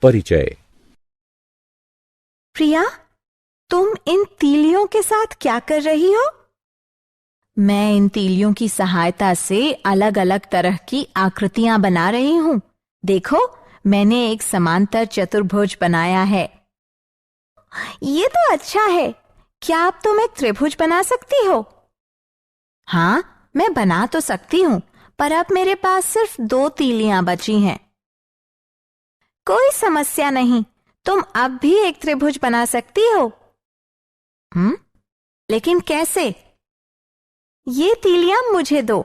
परिचय। प्रिया, तुम इन तीलियों के साथ क्या कर रही हो? मैं इन तीलियों की सहायता से अलग अलग तरह की आकृतियां बना रही हूँ। देखो, मैंने एक समांतर चतुर्भुज बनाया है। ये तो अच्छा है। क्या अब तुम एक त्रिभुज बना सकती हो? हाँ, मैं बना तो सकती हूँ, पर अब मेरे पास सिर्फ 2 तीलियां बची हैं। कोई समस्या नहीं, तुम अब भी एक त्रिभुज बना सकती हो। लेकिन कैसे? ये तीलियां मुझे दो।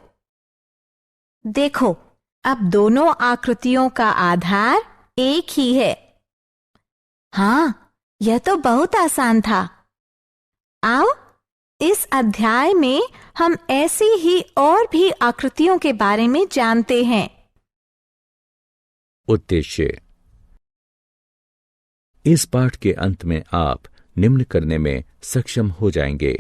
देखो, अब दोनों आकृतियों का आधार एक ही है। हाँ, यह तो बहुत आसान था। आओ, इस अध्याय में हम ऐसी ही और भी आकृतियों के बारे में जानते हैं। उद्देश्य। इस पाठ के अंत में आप निम्न करने में सक्षम हो जाएंगे।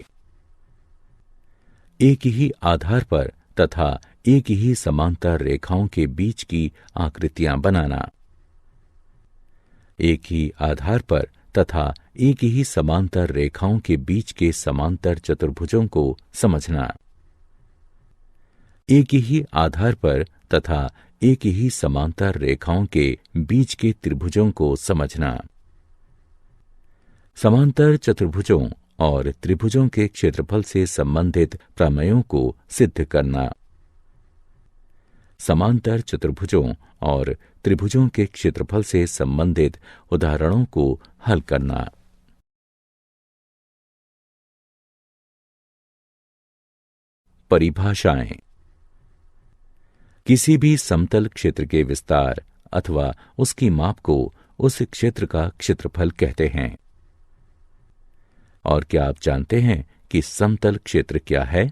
एक ही आधार पर तथा एक ही समांतर रेखाओं के बीच की आकृतियां बनाना। एक ही आधार पर तथा एक ही समांतर रेखाओं के बीच के समांतर चतुर्भुजों को समझना। एक ही आधार पर तथा एक ही समांतर रेखाओं के बीच के त्रिभुजों को समझना। समांतर चतुर्भुजों और त्रिभुजों के क्षेत्रफल से संबंधित प्रमेयों को सिद्ध करना। समांतर चतुर्भुजों और त्रिभुजों के क्षेत्रफल से संबंधित उदाहरणों को हल करना। परिभाषाएं। किसी भी समतल क्षेत्र के विस्तार अथवा उसकी माप को उस क्षेत्र का क्षेत्रफल कहते हैं। और क्या आप जानते हैं कि समतल क्षेत्र क्या है?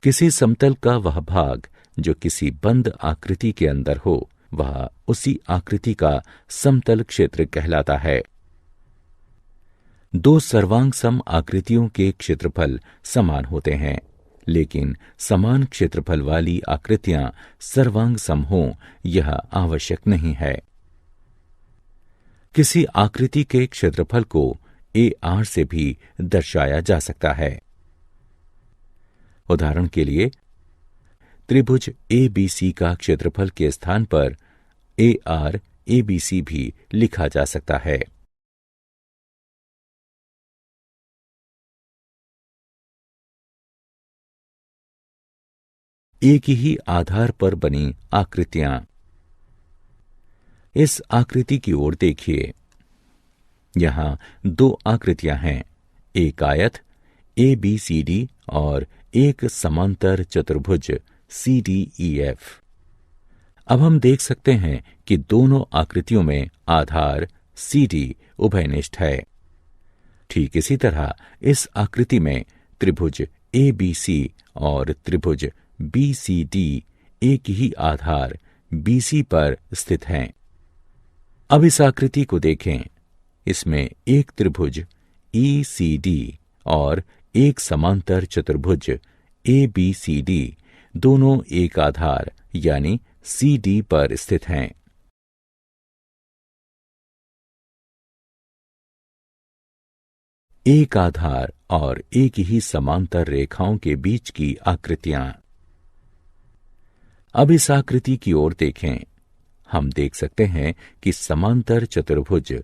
किसी समतल का वह भाग जो किसी बंद आकृति के अंदर हो, वह उसी आकृति का समतल क्षेत्र कहलाता है। 2 सर्वांग सम आकृतियों के क्षेत्रफल समान होते हैं, लेकिन समान क्षेत्रफल वाली आकृतियां सर्वांग सम हों, यह आवश्यक नहीं है। किसी आकृति के क्षेत्रफल को AR से भी दर्शाया जा सकता है। उदाहरण के लिए, त्रिभुज ABC का क्षेत्रफल के स्थान पर AR ABC भी लिखा जा सकता है। एक ही आधार पर बनी आकृतियां। इस आकृति की ओर देखिए। यहां 2 आकृतियां हैं, एक आयत ABCD और एक समांतर चतुर्भुज CDEF। अब हम देख सकते हैं कि दोनों आकृतियों में आधार CD उभयनिष्ठ है। ठीक इसी तरह इस आकृति में त्रिभुज ABC और त्रिभुज BCD एक ही आधार BC पर स्थित हैं। अब इस आकृति को देखें। इसमें एक त्रिभुज ECD और एक समांतर चतुर्भुज ABCD दोनों एक आधार यानी CD पर स्थित हैं। एक आधार और एक ही समांतर रेखाओं के बीच की आकृतियां। अब इस आकृति की ओर देखें। हम देख सकते हैं कि समांतर चतुर्भुज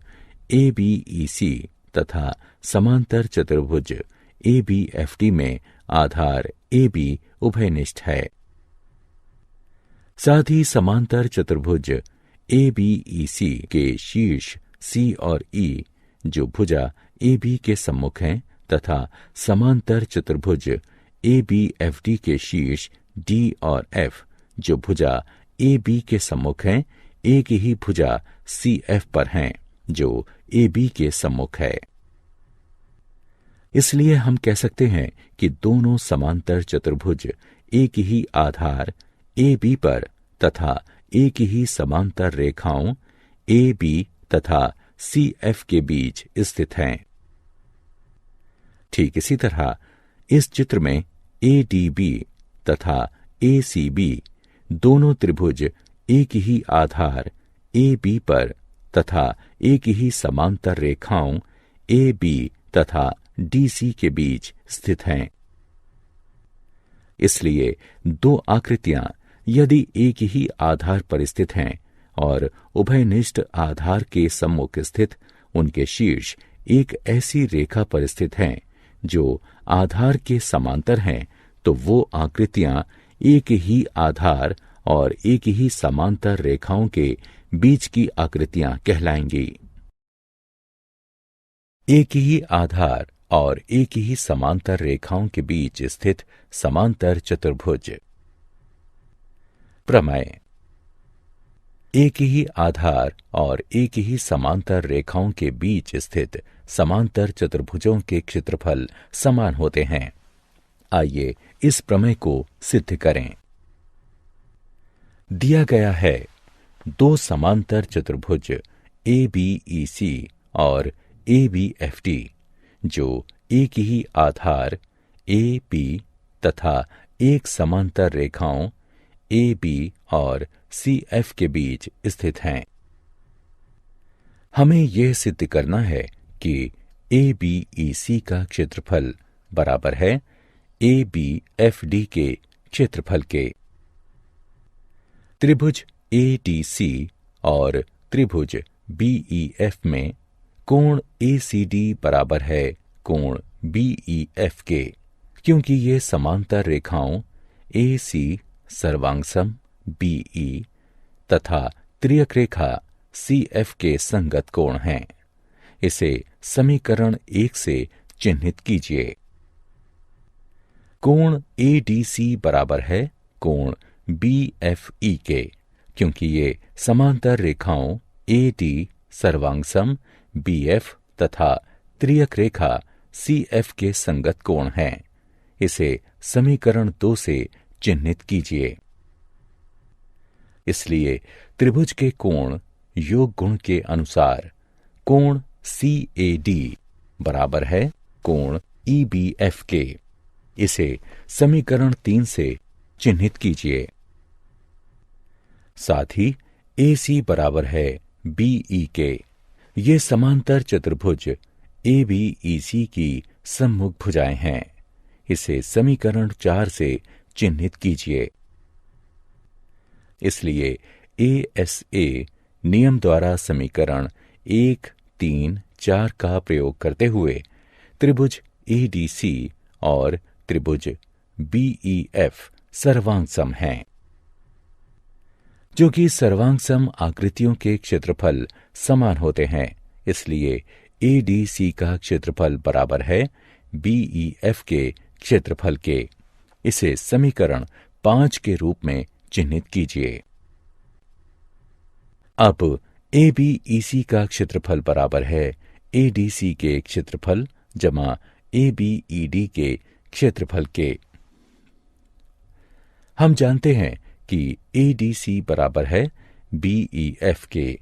ABEC तथा समांतर चतुर्भुज ABFD में आधार AB उभयनिष्ठ है। साथ ही समांतर चतुर्भुज ABEC के शीर्ष C और E जो भुजा AB के सम्मुख हैं तथा समांतर चतुर्भुज ABFD के शीर्ष D और F जो भुजा AB के सम्मुख हैं, एक ही भुजा CF पर हैं जो AB के सम्मुख है। इसलिए हम कह सकते हैं कि दोनों समांतर चतुर्भुज एक ही आधार AB पर तथा एक ही समांतर रेखाओं AB तथा CF के बीच स्थित हैं। ठीक इसी तरह इस चित्र में ADB तथा ACB दोनों त्रिभुज एक ही आधार ए बी पर तथा एक ही समांतर रेखाओं ए बी तथा डी सी के बीच स्थित हैं। इसलिए दो आकृतियां यदि एक ही आधार पर स्थित हैं और उभयनिष्ठ आधार के सम्मुख स्थित उनके शीर्ष एक ऐसी रेखा पर स्थित हैं जो आधार के समांतर हैं, तो वो आकृतियां एक ही आधार और एक ही समांतर रेखाओं के बीच की आकृतियां कहलाएंगी। एक ही आधार और एक ही समांतर रेखाओं के बीच स्थित समांतर चतुर्भुज। प्रमेय। एक ही आधार और एक ही समांतर रेखाओं के बीच स्थित समांतर चतुर्भुजों के क्षेत्रफल समान होते हैं। आइए इस प्रमेय को सिद्ध करें। दिया गया है दो समांतर चतुर्भुज ABEC और ABFD जो एक ही आधार AB तथा एक समांतर रेखाओं AB और CF के बीच स्थित हैं। हमें यह सिद्ध करना है कि ABEC का क्षेत्रफल बराबर है ABFD के क्षेत्रफल के। त्रिभुज ADC और त्रिभुज BEF में कोण ACD बराबर है कोण BEF के, क्योंकि ये समांतर रेखाओं AC सर्वांगसम BE तथा त्रियक रेखा CF के संगत कोण हैं। इसे समीकरण 1 से चिन्हित कीजिए। कोण ADC बराबर है कोण BFE के, क्योंकि ये समांतर रेखाओं AD सर्वांगसम BF तथा त्रियक रेखा CF के संगत कोण हैं। इसे समीकरण 2 से चिन्हित कीजिए। इसलिए त्रिभुज के कोण योग गुण के अनुसार कोण CAD बराबर है कोण EBF के। इसे समीकरण 3 से चिन्हित कीजिए। साथ ही AC बराबर है BE के। ये समांतर चतुर्भुज ABEC की सम्मुख भुजाएं हैं। इसे समीकरण 4 से चिन्हित कीजिए। इसलिए ASA नियम द्वारा समीकरण 1, 3, 4 का प्रयोग करते हुए त्रिभुज ADC और त्रिभुज BEF सर्वांगसम हैं। जो कि सर्वांगसम आकृतियों के क्षेत्रफल समान होते हैं, इसलिए ADC का क्षेत्रफल बराबर है BEF के क्षेत्रफल के। इसे समीकरण 5 के रूप में चिन्हित कीजिए। अब ABEC का क्षेत्रफल बराबर है ADC के क्षेत्रफल जमा ABED के क्षेत्रफल के। हम जानते हैं कि ADC बराबर है BEF के।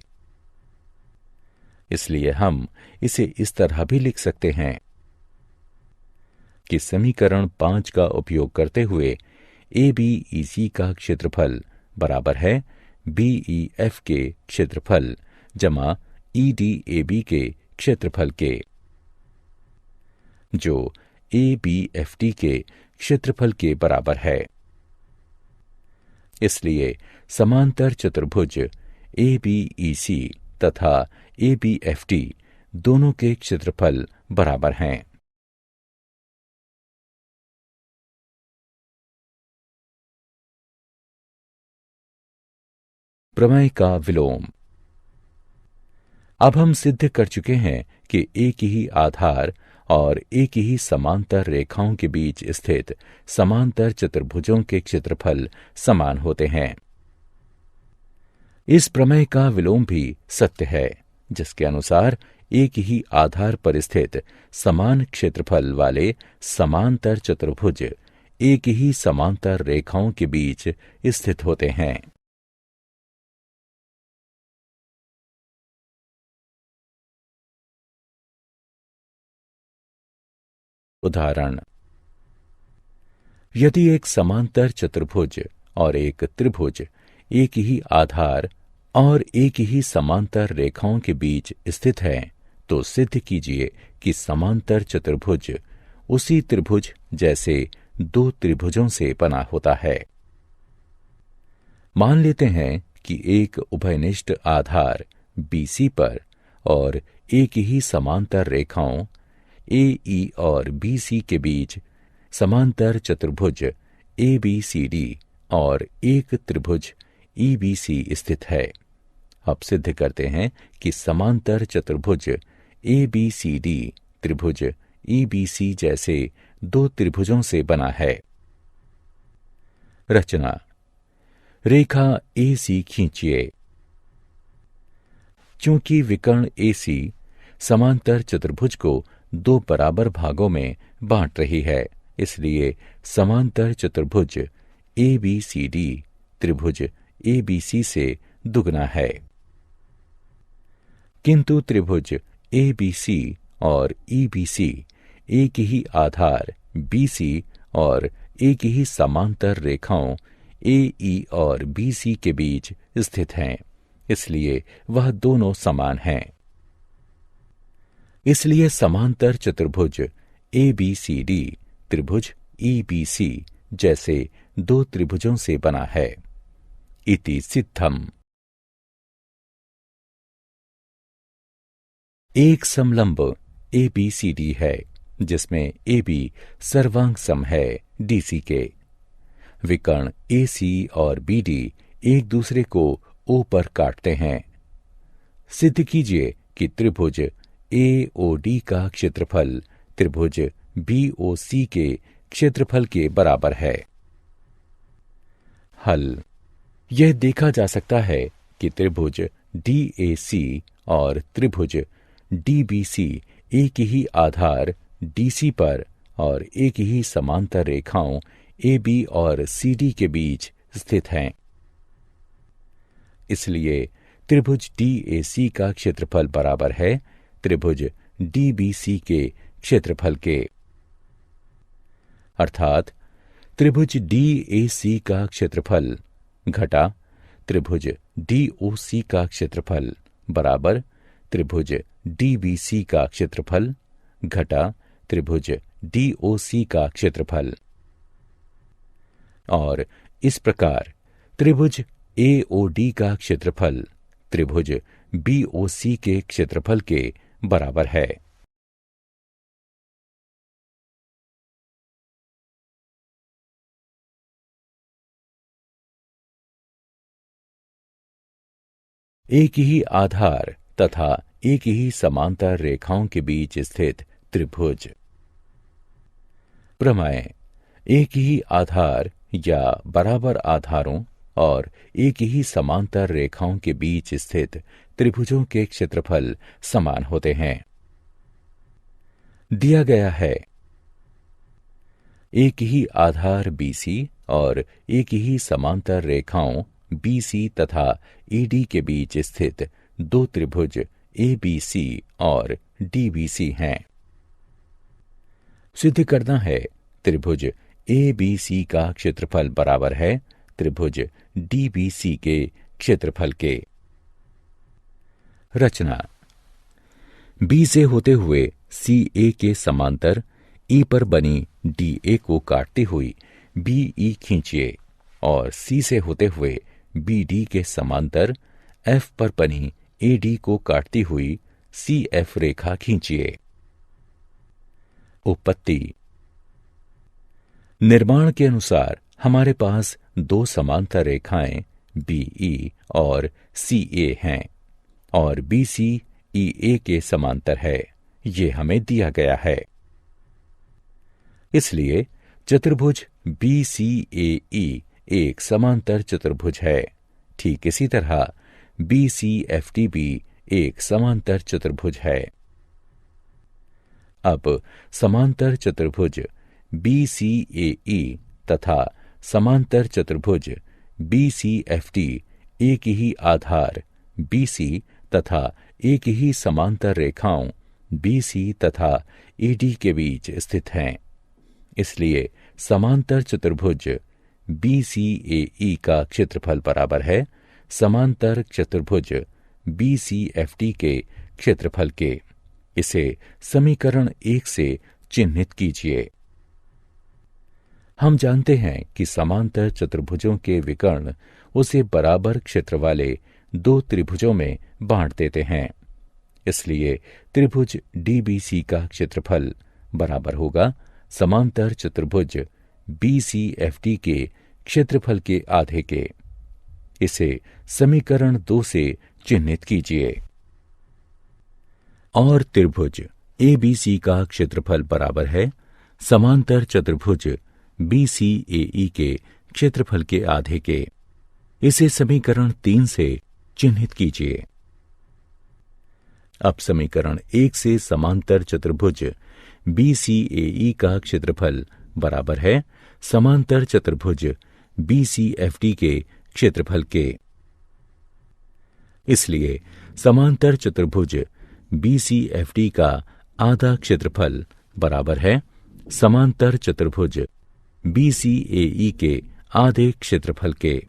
इसलिए हम इसे इस तरह भी लिख सकते हैं कि समीकरण 5 का उपयोग करते हुए ABEC का क्षेत्रफल बराबर है BEF के क्षेत्रफल जमा EDAB के क्षेत्रफल के, जो ABFD के क्षेत्रफल के बराबर है। इसलिए समांतर चतुर्भुज ABEC तथा ABFD दोनों के क्षेत्रफल बराबर हैं। प्रमेय का विलोम। अब हम सिद्ध कर चुके हैं कि एक ही आधार और एक ही समांतर रेखाओं के बीच स्थित समांतर चतुर्भुजों के क्षेत्रफल समान होते हैं। इस प्रमेय का विलोम भी सत्य है, जिसके अनुसार एक ही आधार पर स्थित समान क्षेत्रफल वाले समांतर चतुर्भुज एक ही समांतर रेखाओं के बीच स्थित होते हैं। उदाहरण: यदि एक समांतर चतुर्भुज और एक त्रिभुज एक ही आधार और एक ही समांतर रेखाओं के बीच स्थित है, तो सिद्ध कीजिए कि समांतर चतुर्भुज उसी त्रिभुज जैसे दो त्रिभुजों से बना होता है। मान लेते हैं कि एक उभयनिष्ठ आधार BC पर और एक ही समांतर रेखाओं AE और BC के बीच समांतर चतुर्भुज ABCD और एक त्रिभुज EBC स्थित है। अब सिद्ध करते हैं कि समांतर चतुर्भुज ABCD त्रिभुज EBC जैसे दो त्रिभुजों से बना है। रचना। रेखा AC खींचिए। चूंकि विकर्ण AC समांतर चतुर्भुज को दो बराबर भागों में बांट रही है, इसलिए समांतर चतुर्भुज ABCD त्रिभुज ABC से दुगना है। किंतु त्रिभुज ABC और EBC एक ही आधार BC और एक ही समांतर रेखाओं AE और BC के बीच स्थित हैं, इसलिए वह दोनों समान हैं। इसलिए समांतर चतुर्भुज ABCD त्रिभुज EBC जैसे दो त्रिभुजों से बना है। इति सिद्धम। एक समलंब ABCD है, जिसमें AB सर्वांग सम है DC के। विकर्ण AC और BD एक दूसरे को O पर काटते हैं। सिद्ध कीजिए कि त्रिभुज AOD का क्षेत्रफल त्रिभुज BOC के क्षेत्रफल के बराबर है। हल। यह देखा जा सकता है कि त्रिभुज DAC और त्रिभुज DBC एक ही आधार DC पर और एक ही समांतर रेखाओं AB और CD के बीच स्थित हैं। इसलिए त्रिभुज DAC का क्षेत्रफल बराबर है त्रिभुज DBC के क्षेत्रफल के। अर्थात त्रिभुज DAC का क्षेत्रफल घटा त्रिभुज DOC का क्षेत्रफल बराबर त्रिभुज DBC का क्षेत्रफल घटा त्रिभुज DOC का क्षेत्रफल। और इस प्रकार त्रिभुज AOD का क्षेत्रफल त्रिभुज BOC के क्षेत्रफल के बराबर है। एक ही आधार तथा एक ही समांतर रेखाओं के बीच स्थित त्रिभुज। प्रमेय। एक ही आधार या बराबर आधारों और एक ही समांतर रेखाओं के बीच स्थित त्रिभुजों के क्षेत्रफल समान होते हैं। दिया गया है एक ही आधार BC और एक ही समांतर रेखाओं BC तथा ED के बीच स्थित दो त्रिभुज ABC और DBC हैं। सिद्ध करना है त्रिभुज ABC का क्षेत्रफल बराबर है त्रिभुज DBC के क्षेत्रफल के। रचना। B से होते हुए CA के समांतर E पर बनी DA को काटती हुई BE खींचिए और C से होते हुए BD के समांतर F पर बनी AD को काटती हुई CF रेखा खींचिए। उत्पत्ति। निर्माण के अनुसार हमारे पास दो समांतर रेखाएं BE और CA हैं और BC EA के समांतर है, ये हमें दिया गया है। इसलिए चतुर्भुज BCAE एक समांतर चतुर्भुज है। ठीक इसी तरह BCFD भी एक समांतर चतुर्भुज है। अब समांतर चतुर्भुज BCAE तथा समांतर चतुर्भुज BCFD एक ही आधार BC तथा एक ही समांतर रेखाओं BC तथा AD के बीच स्थित हैं। इसलिए समांतर चतुर्भुज BCAE का क्षेत्रफल बराबर है समांतर चतुर्भुज BCFD के क्षेत्रफल के। इसे समीकरण 1 से चिन्हित कीजिए। हम जानते हैं कि समांतर चतुर्भुजों के विकर्ण उसे बराबर क्षेत्र वाले दो त्रिभुजों में बांट देते हैं। इसलिए त्रिभुज DBC का क्षेत्रफल बराबर होगा समांतर चतुर्भुज BCFD के क्षेत्रफल के आधे के। इसे समीकरण 2 से चिन्हित कीजिए। और त्रिभुज ABC का क्षेत्रफल बराबर है समांतर चतुर्भुज BCAE के क्षेत्रफल के आधे के। इसे समीकरण 3 से चिन्हित कीजिए। अब समीकरण 1 से समांतर चतुर्भुज BCAE का क्षेत्रफल बराबर है समांतर चतुर्भुज BCFD के क्षेत्रफल के। इसलिए समांतर चतुर्भुज BCFD का आधा क्षेत्रफल बराबर है समांतर चतुर्भुज BCAE के आधे क्षेत्रफल के।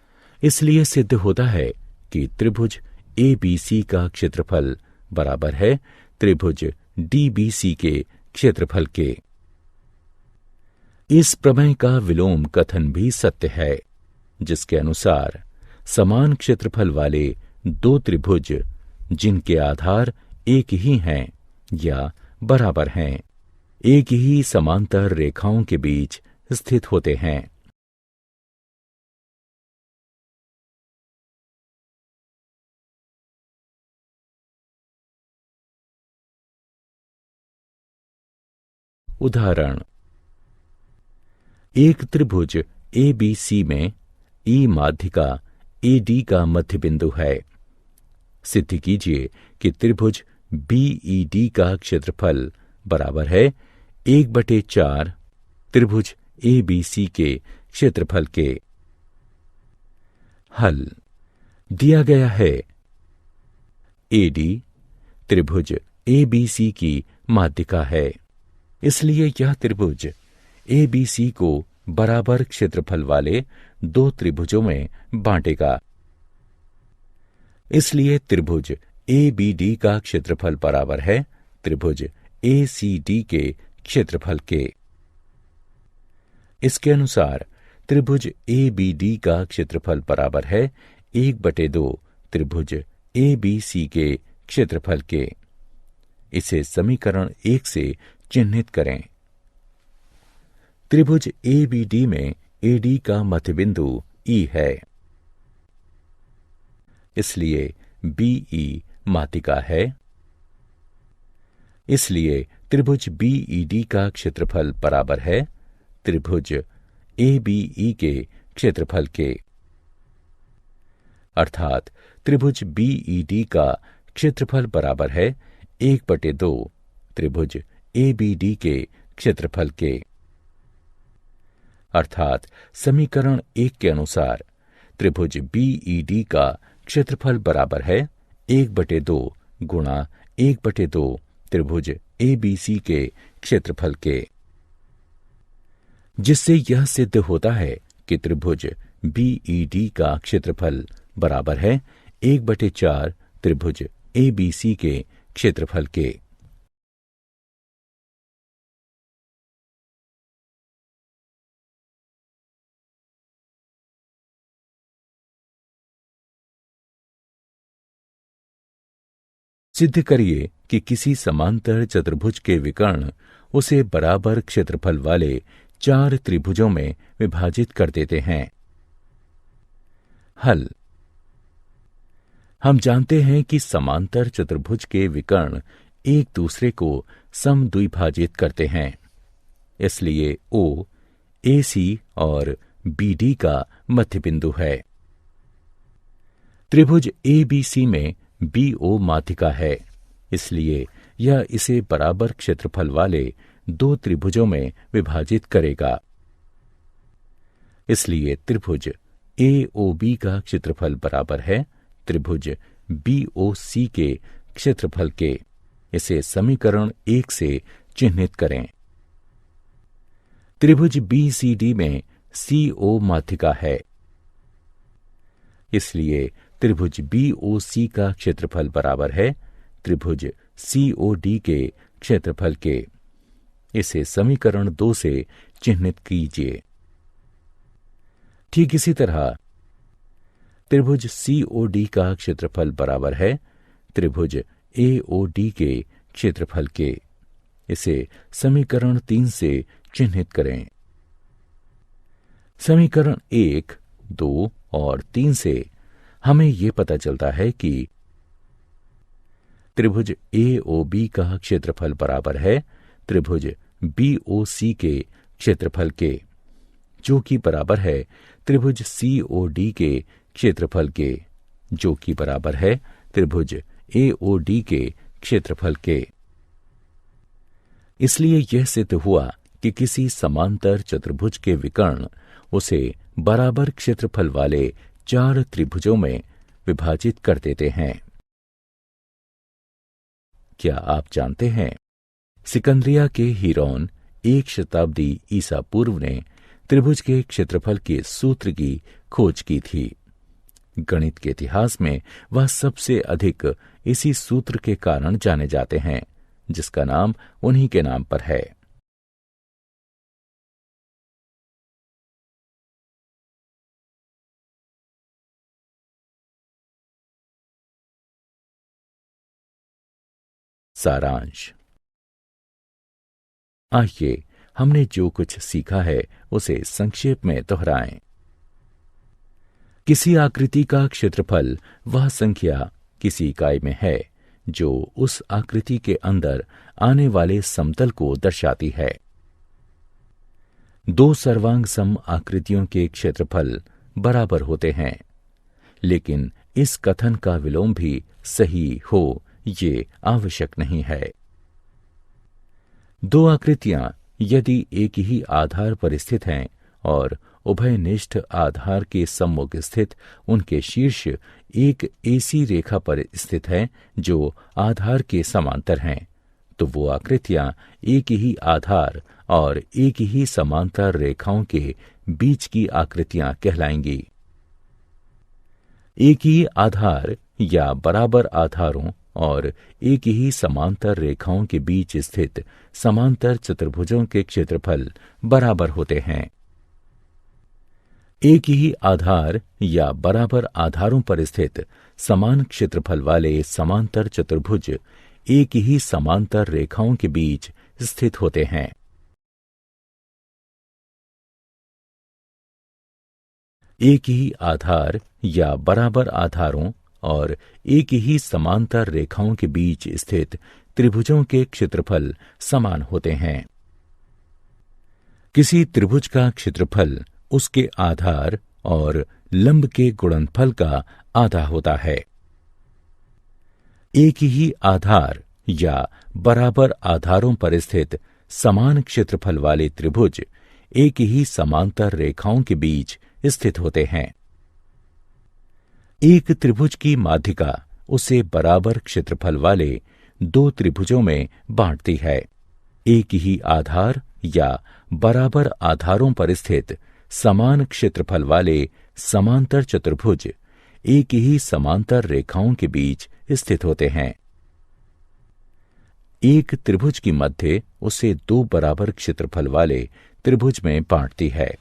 इसलिए सिद्ध होता है कि त्रिभुज ABC का क्षेत्रफल बराबर है त्रिभुज DBC के क्षेत्रफल के। इस प्रमेय का विलोम कथन भी सत्य है, जिसके अनुसार समान क्षेत्रफल वाले दो त्रिभुज जिनके आधार एक ही हैं या बराबर हैं, एक ही समांतर रेखाओं के बीच स्थित होते हैं। उदाहरण, एक त्रिभुज ABC में E माध्यिका AD का मध्य बिंदु है। सिद्ध कीजिए कि त्रिभुज BED का क्षेत्रफल बराबर है 1/4 त्रिभुज ABC के क्षेत्रफल के। हल दिया गया है AD त्रिभुज ABC की माध्यिका है, इसलिए यह त्रिभुज ABC को बराबर क्षेत्रफल वाले दो त्रिभुजों में बांटेगा। इसलिए त्रिभुज ABD का क्षेत्रफल बराबर है त्रिभुज ACD के क्षेत्रफल के। इसके अनुसार त्रिभुज ABD का क्षेत्रफल बराबर है 1/2 त्रिभुज ABC के क्षेत्रफल के। इसे समीकरण 1 से चिन्हित करें। त्रिभुज ABD में AD का मध्य बिंदु E है, इसलिए BE माध्यिका है। इसलिए त्रिभुज BED का क्षेत्रफल बराबर है त्रिभुज ABE के क्षेत्रफल के। अर्थात त्रिभुज BED का क्षेत्रफल बराबर है 1/2 त्रिभुज ABD के क्षेत्रफल के। अर्थात समीकरण 1 के अनुसार त्रिभुज BED का क्षेत्रफल बराबर है 1/2 गुणा 1/2 त्रिभुज ABC के क्षेत्रफल के, जिससे यह सिद्ध होता है कि त्रिभुज BED का क्षेत्रफल बराबर है 1/4 त्रिभुज ABC के क्षेत्रफल के। सिद्ध करिए कि किसी समांतर चतुर्भुज के विकर्ण उसे बराबर क्षेत्रफल वाले 4 त्रिभुजों में विभाजित कर देते हैं। हल। हम जानते हैं कि समांतर चतुर्भुज के विकर्ण एक दूसरे को समद्विभाजित करते हैं। इसलिए O, AC और BD का मध्य बिंदु है। त्रिभुज ABC में BO माध्यिका है, इसलिए यह इसे बराबर क्षेत्रफल वाले दो त्रिभुजों में विभाजित करेगा। इसलिए त्रिभुज AOB का क्षेत्रफल बराबर है त्रिभुज BOC के क्षेत्रफल के। इसे समीकरण 1 से चिन्हित करें। त्रिभुज BCD में CO माध्यिका है, इसलिए त्रिभुज BOC का क्षेत्रफल बराबर है त्रिभुज COD के क्षेत्रफल के। इसे समीकरण 2 से चिह्नित कीजिए। ठीक इसी तरह त्रिभुज COD का क्षेत्रफल बराबर है त्रिभुज AOD के क्षेत्रफल के। इसे समीकरण 3 से चिह्नित करें। समीकरण 1, 2 और 3 से हमें यह पता चलता है कि त्रिभुज AOB का क्षेत्रफल बराबर है त्रिभुज BOC के क्षेत्रफल के, जो कि बराबर है त्रिभुज COD के क्षेत्रफल के, जो कि बराबर है त्रिभुज AOD के क्षेत्रफल के। इसलिए यह सिद्ध हुआ कि किसी समांतर चतुर्भुज के विकर्ण उसे बराबर क्षेत्रफल वाले 4 त्रिभुजों में विभाजित कर देते हैं। क्या आप जानते हैं, सिकंदरिया के हीरोन 1 शताब्दी ईसा पूर्व ने त्रिभुज के क्षेत्रफल के सूत्र की खोज की थी। गणित के इतिहास में वह सबसे अधिक इसी सूत्र के कारण जाने जाते हैं, जिसका नाम उन्हीं के नाम पर है। सारांश। आइए हमने जो कुछ सीखा है उसे संक्षेप में दोहराएं। किसी आकृति का क्षेत्रफल वह संख्या किसी इकाई में है जो उस आकृति के अंदर आने वाले समतल को दर्शाती है। 2 सर्वांग सम आकृतियों के क्षेत्रफल बराबर होते हैं, लेकिन इस कथन का विलोम भी सही हो ये आवश्यक नहीं है। 2 आकृतियां यदि एक ही आधार पर स्थित हैं और उभयनिष्ठ आधार के सम्मुख स्थित उनके शीर्ष एक ऐसी रेखा पर स्थित है जो आधार के समांतर हैं, तो वो आकृतियां एक ही आधार और एक ही समांतर रेखाओं के बीच की आकृतियां कहलाएंगी। एक ही आधार या बराबर आधारों और एक ही समांतर रेखाओं के बीच स्थित समांतर चतुर्भुजों के क्षेत्रफल बराबर होते हैं। एक ही आधार या बराबर आधारों पर स्थित समान क्षेत्रफल वाले समांतर चतुर्भुज एक ही समांतर रेखाओं के बीच स्थित होते हैं। एक ही आधार या बराबर आधारों और एक ही समांतर रेखाओं के बीच स्थित त्रिभुजों के क्षेत्रफल समान होते हैं। किसी त्रिभुज का क्षेत्रफल उसके आधार और लंब के गुणनफल का आधा होता है। एक ही आधार या बराबर आधारों पर स्थित समान क्षेत्रफल वाले त्रिभुज एक ही समांतर रेखाओं के बीच स्थित होते हैं। एक त्रिभुज की माध्यिका उसे बराबर क्षेत्रफल वाले 2 त्रिभुजों में बांटती है। एक ही आधार या बराबर आधारों पर स्थित समान क्षेत्रफल वाले समांतर चतुर्भुज एक ही समांतर रेखाओं के बीच स्थित होते हैं। एक त्रिभुज की मध्य उसे 2 बराबर क्षेत्रफल वाले त्रिभुज में बांटती है।